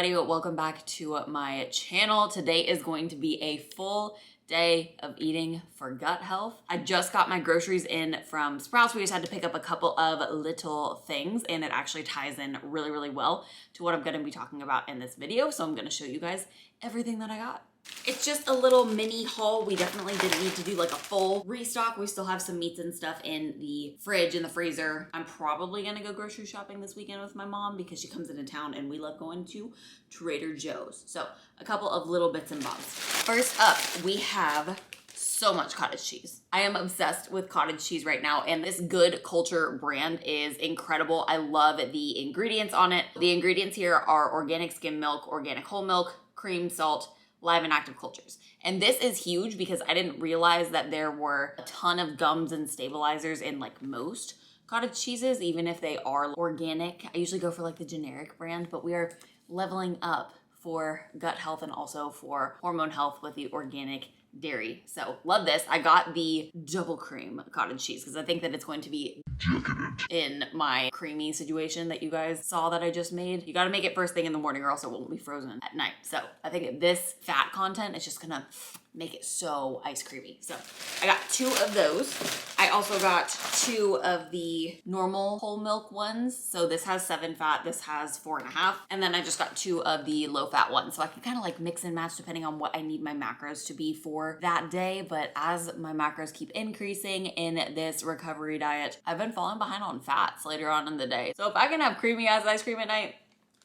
everybody, welcome back to my channel. Today is going to be a full day of eating for gut health. I just got my groceries in from Sprouts. We just had to pick up a couple of little things and it actually ties in really well to what I'm going to be talking about in this video. So I'm going to show you guys everything that I got. It's just a little mini haul. We definitely didn't need to do like a full restock. We still have some meats and stuff in the fridge, in the freezer. I'm probably gonna go grocery shopping this weekend with my mom because she comes into town and we love going to Trader Joe's. So a couple of little bits and bobs. First up, we have so much cottage cheese. I am obsessed with cottage cheese right now, and this Good Culture brand is incredible. I love the ingredients on it. The ingredients here are organic skim milk, organic whole milk, cream, salt, live and active cultures. And this is huge because I didn't realize that there were a ton of gums and stabilizers in like most cottage cheeses, even if they are organic. I usually go for like the generic brand, but we are leveling up for gut health and also for hormone health with the organic dairy. So love this. I got the double cream cottage cheese because I think that it's going to be decadent in my creamy situation that you guys saw that I just made. You got to make it first thing in the morning or else it won't be frozen at night. So I think this fat content is just gonna make it so ice creamy. So I got 2 of those. I also got 2 of the normal whole milk ones. So this has 7 fat, this has 4.5. And then I just got 2 of the low fat ones. So I can kind of like mix and match depending on what I need my macros to be for that day. But as my macros keep increasing in this recovery diet, I've been falling behind on fats later on in the day. So if I can have creamy ass ice cream at night,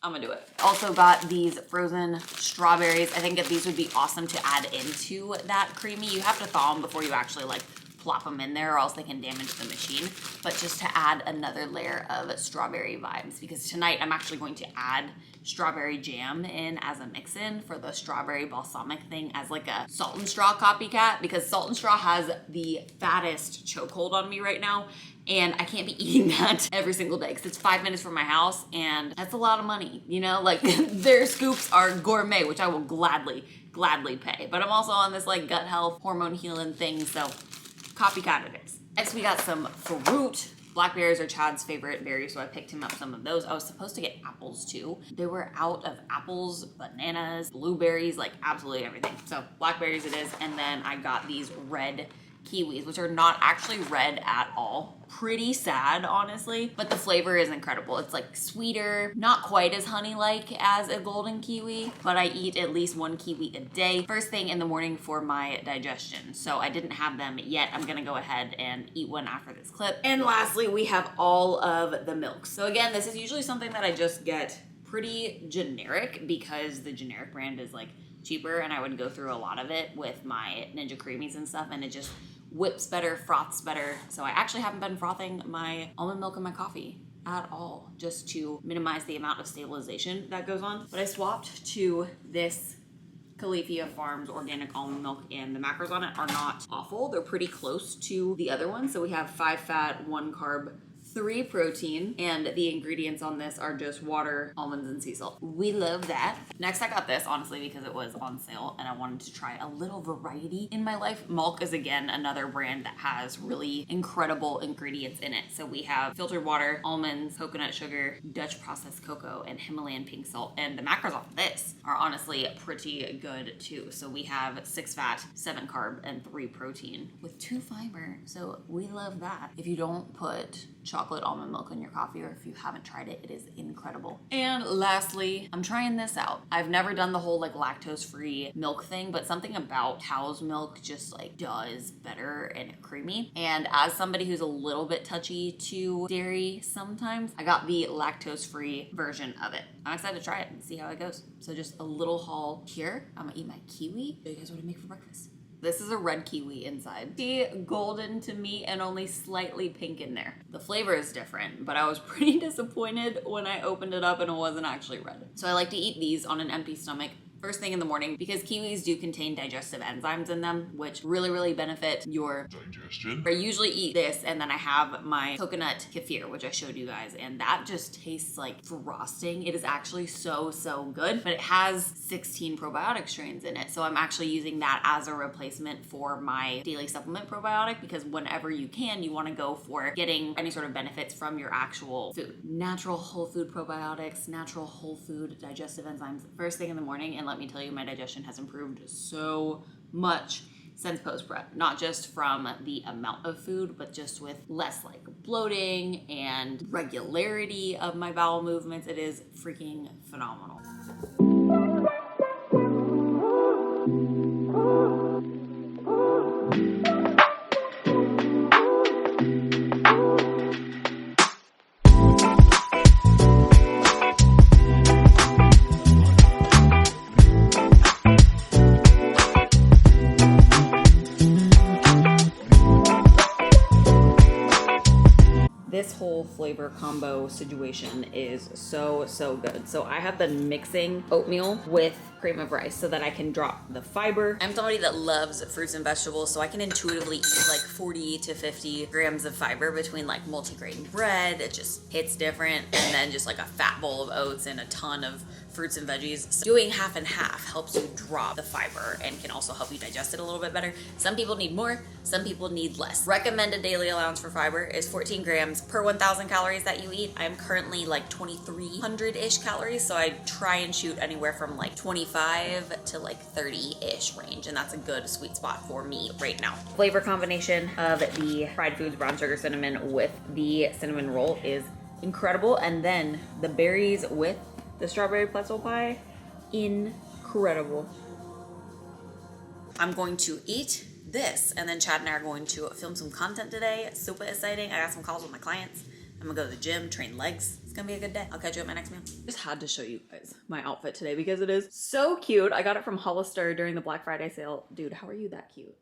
I'm gonna do it. Also got these frozen strawberries. I think that these would be awesome to add into that creamy. You have to thaw them before you actually like plop them in there or else they can damage the machine. But just to add another layer of strawberry vibes, because tonight I'm actually going to add strawberry jam in as a mix-in for the strawberry balsamic thing as like a Salt and Straw copycat, because Salt and Straw has the fattest chokehold on me right now. And I can't be eating that every single day because it's 5 minutes from my house and that's a lot of money, you know? Like their scoops are gourmet, which I will gladly pay. But I'm also on this like gut health, hormone healing thing, so copycat it is. Next we got some fruit. Blackberries are Chad's favorite berry, so I picked him up some of those. I was supposed to get apples too. They were out of apples, bananas, blueberries, like absolutely everything. So blackberries it is, and then I got these red kiwis, which are not actually red at all. Pretty sad, honestly, but the flavor is incredible. It's like sweeter, not quite as honey-like as a golden kiwi, but I eat at least 1 kiwi a day, first thing in the morning for my digestion. So I didn't have them yet. I'm gonna go ahead and eat one after this clip. And lastly, we have all of the milks. So again, this is usually something that I just get pretty generic because the generic brand is like cheaper and I would go through a lot of it with my Ninja Creamies and stuff, and it just whips better, froths better. So I actually haven't been frothing my almond milk in my coffee at all, just to minimize the amount of stabilization that goes on. But I swapped to this Califia Farms organic almond milk, and the macros on it are not awful. They're pretty close to the other ones. So we have 5 fat, 1 carb, 3 protein, and the ingredients on this are just water, almonds, and sea salt. We love that. Next, I got this, honestly, because it was on sale and I wanted to try a little variety in my life. Malk is, again, another brand that has really incredible ingredients in it. So we have filtered water, almonds, coconut sugar, Dutch processed cocoa, and Himalayan pink salt. And the macros on this are honestly pretty good too. So we have 6 fat, 7 carb, and 3 protein with 2 fiber. So we love that. If you don't put chocolate almond milk in your coffee, or if you haven't tried it, it is incredible. And lastly, I'm trying this out. I've never done the whole like lactose-free milk thing, but something about cow's milk just like does better and creamy. And as somebody who's a little bit touchy to dairy sometimes, I got the lactose-free version of it. I'm excited to try it and see how it goes. So just a little haul here. I'm gonna eat my kiwi. Show you guys what I make for breakfast. This is a red kiwi inside. See, golden to me and only slightly pink in there. The flavor is different, but I was pretty disappointed when I opened it up and it wasn't actually red. So I like to eat these on an empty stomach first thing in the morning because kiwis do contain digestive enzymes in them, which really benefit your digestion. I usually eat this, and then I have my coconut kefir, which I showed you guys, and that just tastes like frosting. It is actually so good, but it has 16 probiotic strains in it. So I'm actually using that as a replacement for my daily supplement probiotic, because whenever you can, you want to go for getting any sort of benefits from your actual food. Natural whole food probiotics, natural whole food digestive enzymes first thing in the morning, and let me tell you, my digestion has improved so much since post-prep. Not just from the amount of food, but just with less like bloating and regularity of my bowel movements. It is freaking phenomenal. This whole flavor combo situation is so good. So I have been mixing oatmeal with cream of rice so that I can drop the fiber. I'm somebody that loves fruits and vegetables, so I can intuitively eat like 40 to 50 grams of fiber between like multigrain bread. It just hits different. And then just like a fat bowl of oats and a ton of fruits and veggies. So doing half and half helps you drop the fiber and can also help you digest it a little bit better. Some people need more, some people need less. Recommended daily allowance for fiber is 14 grams per 1,000 calories that you eat. I'm currently like 2,300-ish calories, so I try and shoot anywhere from like 25 to like 30-ish range, and that's a good sweet spot for me right now. Flavor combination of the fried foods brown sugar cinnamon with the cinnamon roll is incredible, and then the berries with the strawberry pretzel pie, incredible. I'm going to eat this, and then Chad and I are going to film some content today. Super exciting. I got some calls with my clients. I'm gonna go to the gym, train legs. It's gonna be a good day. I'll catch you at my next meal. Just had to show you guys my outfit today because it is so cute. I got it from Hollister during the Black Friday sale. Dude, how are you that cute?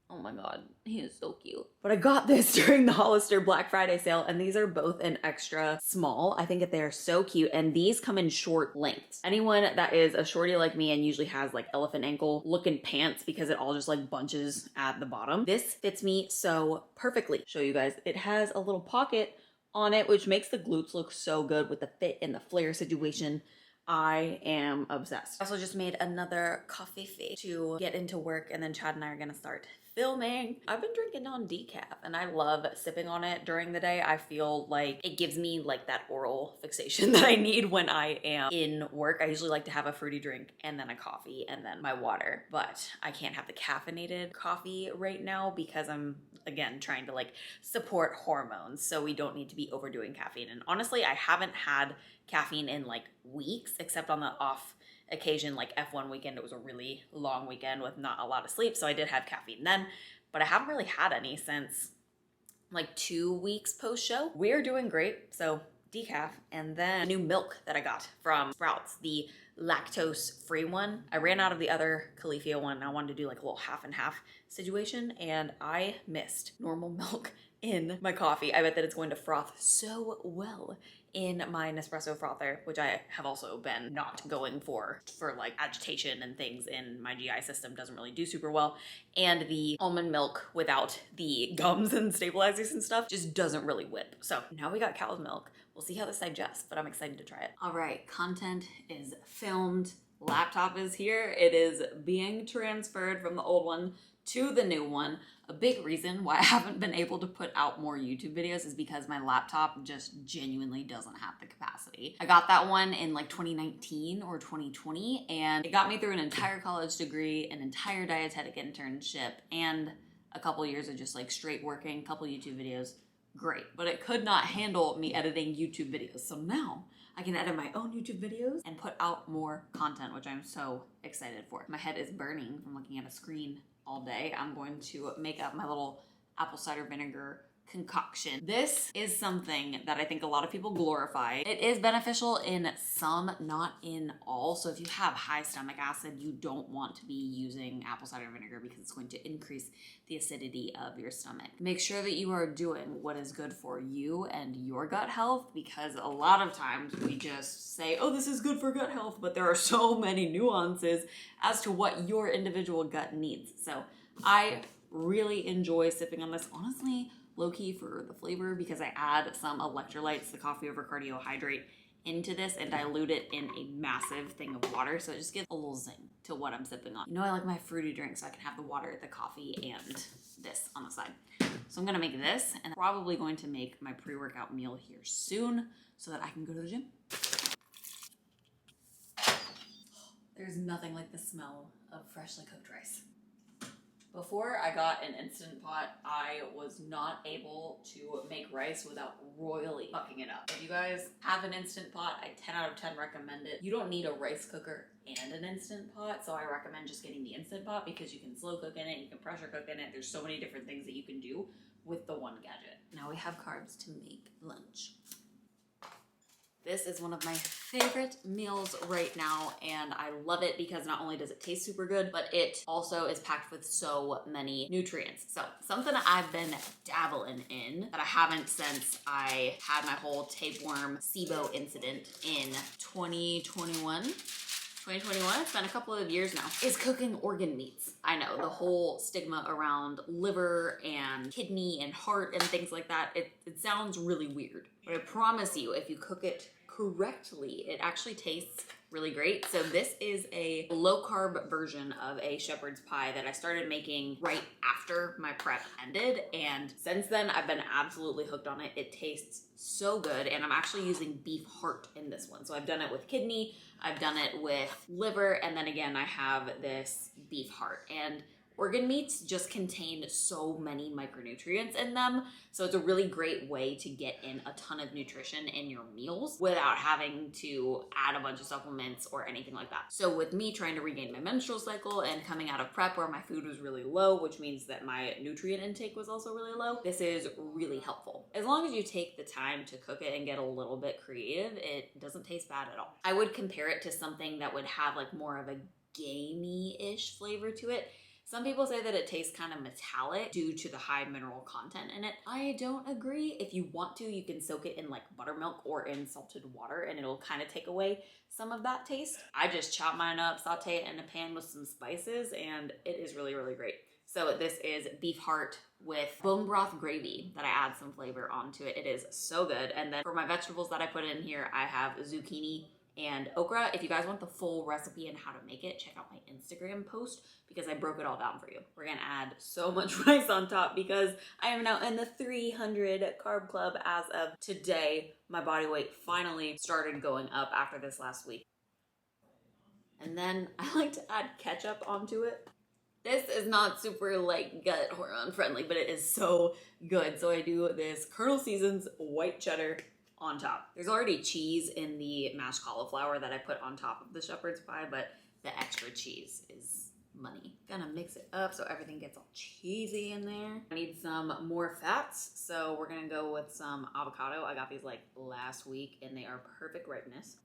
Oh my god, he is so cute. But I got this during the Hollister Black Friday sale, and these are both an extra small. I think that they are so cute, and these come in short lengths. Anyone that is a shorty like me and usually has like elephant ankle looking pants because it all just like bunches at the bottom, this fits me so perfectly. Show you guys, it has a little pocket on it, which makes the glutes look so good with the fit and the flare situation. I am obsessed. I also just made another coffee fee to get into work, and then Chad and I are gonna start filming. I've been drinking on decaf, and I love sipping on it during the day. I feel like it gives me like that oral fixation that I need when I am in work. I usually like to have a fruity drink and then a coffee and then my water, but I can't have the caffeinated coffee right now because I'm, again, trying to like support hormones, so we don't need to be overdoing caffeine. And honestly, I haven't had caffeine in like weeks, except on the off occasion like F1 weekend. It was a really long weekend with not a lot of sleep, so I did have caffeine then, but I haven't really had any since like 2 weeks post show. We're doing great, so decaf. And then a new milk that I got from Sprouts, the lactose free one. I ran out of the other Califia one. I wanted to do like a little half and half situation, and I missed normal milk in my coffee. I bet that it's going to froth so well in my Nespresso frother, which I have also been not going for like agitation and things in my GI system. Doesn't really do super well. And the almond milk without the gums and stabilizers and stuff just doesn't really whip. So now we got cow's milk. We'll see how this digests, but I'm excited to try it. All right, content is filmed. Laptop is here. It is being transferred from the old one to the new one. A big reason why I haven't been able to put out more YouTube videos is because my laptop just genuinely doesn't have the capacity. I got that one in like 2019 or 2020, and it got me through an entire college degree, an entire dietetic internship, and a couple years of just like straight working, couple YouTube videos. Great, but it could not handle me editing YouTube videos. So now I can edit my own YouTube videos and put out more content, which I'm so excited for. My head is burning from looking at a screen all day. I'm going to make up my little apple cider vinegar concoction. This is something that I think a lot of people glorify. It is beneficial in some, not in all. So if you have high stomach acid, you don't want to be using apple cider vinegar because it's going to increase the acidity of your stomach. Make sure that you are doing what is good for you and your gut health, because a lot of times we just say, oh, this is good for gut health, but there are so many nuances as to what your individual gut needs. So I really enjoy sipping on this, honestly, low-key for the flavor, because I add some electrolytes, the coffee over carbohydrate, into this and dilute it in a massive thing of water, so it just gives a little zing to what I'm sipping on. You know, I like my fruity drink, so I can have the water, the coffee, and this on the side. So I'm gonna make this, and I'm probably going to make my pre-workout meal here soon so that I can go to the gym. There's nothing like the smell of freshly cooked rice. Before I got an Instant Pot, I was not able to make rice without royally fucking it up. If you guys have an Instant Pot, I 10 out of 10 recommend it. You don't need a rice cooker and an Instant Pot, so I recommend just getting the Instant Pot because you can slow cook in it, you can pressure cook in it. There's so many different things that you can do with the one gadget. Now we have carbs to make lunch. This is one of my favorite meals right now, and I love it because not only does it taste super good, but it also is packed with so many nutrients. So something I've been dabbling in that I haven't since I had my whole tapeworm SIBO incident in 2021. It's been a couple of years now, is cooking organ meats. I know the whole stigma around liver and kidney and heart and things like that, it sounds really weird, but I promise you, if you cook it correctly, it actually tastes really great. So this is a low carb version of a shepherd's pie that I started making right after my prep ended, and since then I've been absolutely hooked on it. It tastes so good, and I'm actually using beef heart in this one. So I've done it with kidney, I've done it with liver, and then again I have this beef heart. And organ meats just contain so many micronutrients in them, so it's a really great way to get in a ton of nutrition in your meals without having to add a bunch of supplements or anything like that. So with me trying to regain my menstrual cycle and coming out of prep where my food was really low, which means that my nutrient intake was also really low, this is really helpful. As long as you take the time to cook it and get a little bit creative, it doesn't taste bad at all. I would compare it to something that would have like more of a gamey-ish flavor to it. Some people say that it tastes kind of metallic due to the high mineral content in it. I don't agree. If you want to, you can soak it in like buttermilk or in salted water and it'll kind of take away some of that taste. I just chop mine up, saute it in a pan with some spices, and it is really, really great. So this is beef heart with bone broth gravy that I add some flavor onto it. It is so good. And then for my vegetables that I put in here, I have zucchini and okra. If you guys want the full recipe and how to make it, check out my Instagram post because I broke it all down for you. We're gonna add so much rice on top because I am now in the 300 carb club as of today. My body weight finally started going up after this last week. And then I like to add ketchup onto it. This is not super like gut hormone friendly, but it is so good. So I do this Colonel Season's white cheddar on top. There's already cheese in the mashed cauliflower that I put on top of the shepherd's pie, but the extra cheese is money. Gonna mix it up so everything gets all cheesy in there. I need some more fats, so we're gonna go with some avocado. I got these like last week and they are perfect ripeness.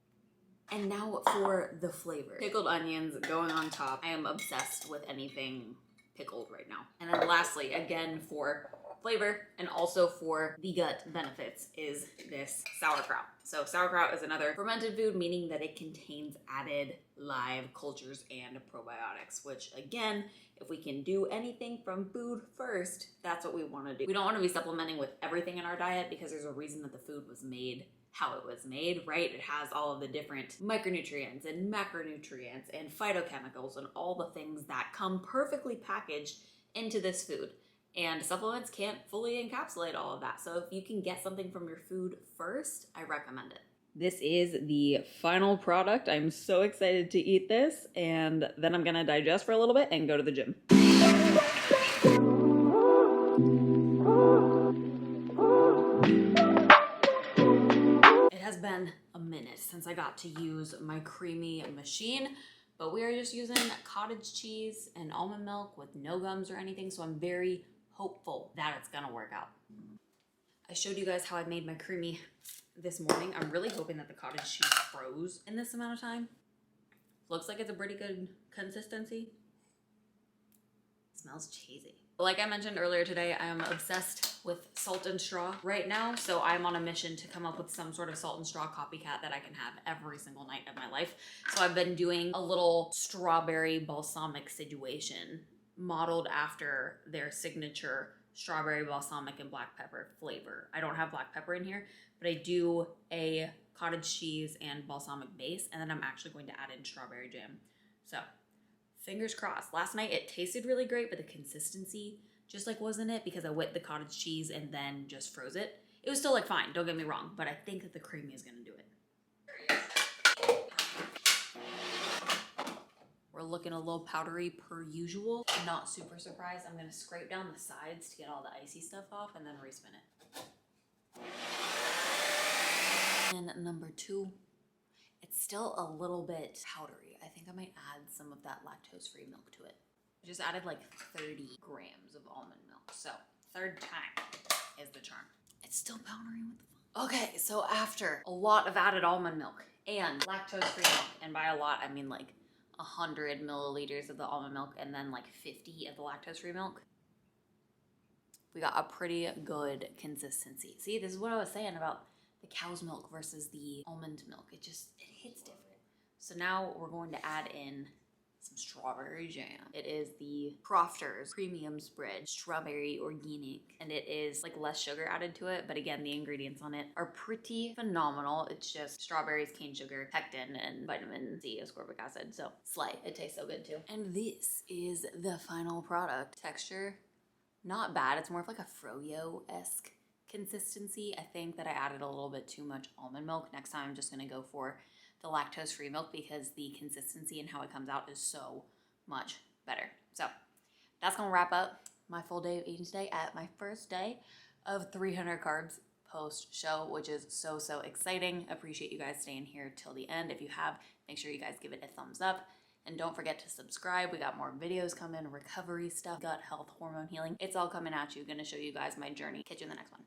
And now for the flavor. Pickled onions going on top. I am obsessed with anything pickled right now. And then lastly, again for flavor and also for the gut benefits, is this sauerkraut. So sauerkraut is another fermented food, meaning that it contains added live cultures and probiotics, which again, if we can do anything from food first, that's what we want to do. We don't want to be supplementing with everything in our diet because there's a reason that the food was made how it was made, right? It has all of the different micronutrients and macronutrients and phytochemicals and all the things that come perfectly packaged into this food. And supplements can't fully encapsulate all of that. So if you can get something from your food first, I recommend it. This is the final product. I'm so excited to eat this, and then I'm gonna digest for a little bit and go to the gym. It has been a minute since I got to use my creamy machine, but we are just using cottage cheese and almond milk with no gums or anything, so I'm very hopeful that it's gonna work out. I showed you guys how I made my creamy this morning. I'm really hoping that the cottage cheese froze in this amount of time. Looks like it's a pretty good consistency. Smells cheesy. Like I mentioned earlier today, I am obsessed with salt and straw right now. So I'm on a mission to come up with some sort of salt and straw copycat that I can have every single night of my life. So I've been doing a little strawberry balsamic situation modeled after their signature strawberry balsamic and black pepper flavor. I don't have black pepper in here, but I do a cottage cheese and balsamic base, and then I'm actually going to add in strawberry jam. So fingers crossed. Last night it tasted really great, but the consistency just like wasn't it because I whipped the cottage cheese and then just froze it. It was still like fine, don't get me wrong, but I think that the creamy is gonna do it. We're looking a little powdery per usual. Not super surprised. I'm gonna scrape down the sides to get all the icy stuff off and then respin it. And number 2, it's still a little bit powdery. I think I might add some of that lactose-free milk to it. I just added like 30 grams of almond milk. So 3rd time is the charm. It's still powdery, what the fuck? Okay, so after a lot of added almond milk and lactose-free milk, and by a lot, I mean like 100 milliliters of the almond milk and then like 50 of the lactose-free milk, we got a pretty good consistency. See, this is what I was saying about the cow's milk versus the almond milk. It hits different. So now we're going to add in some strawberry jam. It is the Crofters Premium Spread Strawberry Organic, and it is like less sugar added to it, but again, the ingredients on it are pretty phenomenal. It's just strawberries, cane sugar, pectin, and vitamin C, ascorbic acid. So slay, it tastes so good too. And this is the final product. Texture, not bad. It's more of like a froyo-esque consistency. I think that I added a little bit too much almond milk. Next time I'm just gonna go for the lactose-free milk because the consistency and how it comes out is so much better. So that's gonna wrap up my full day of eating today at my first day of 300 carbs post-show, which is so exciting. Appreciate you guys staying here till the end. If you have, make sure you guys give it a thumbs up. And don't forget to subscribe. We got more videos coming, recovery stuff, gut health, hormone healing. It's all coming at you. Gonna show you guys my journey. Catch you in the next one.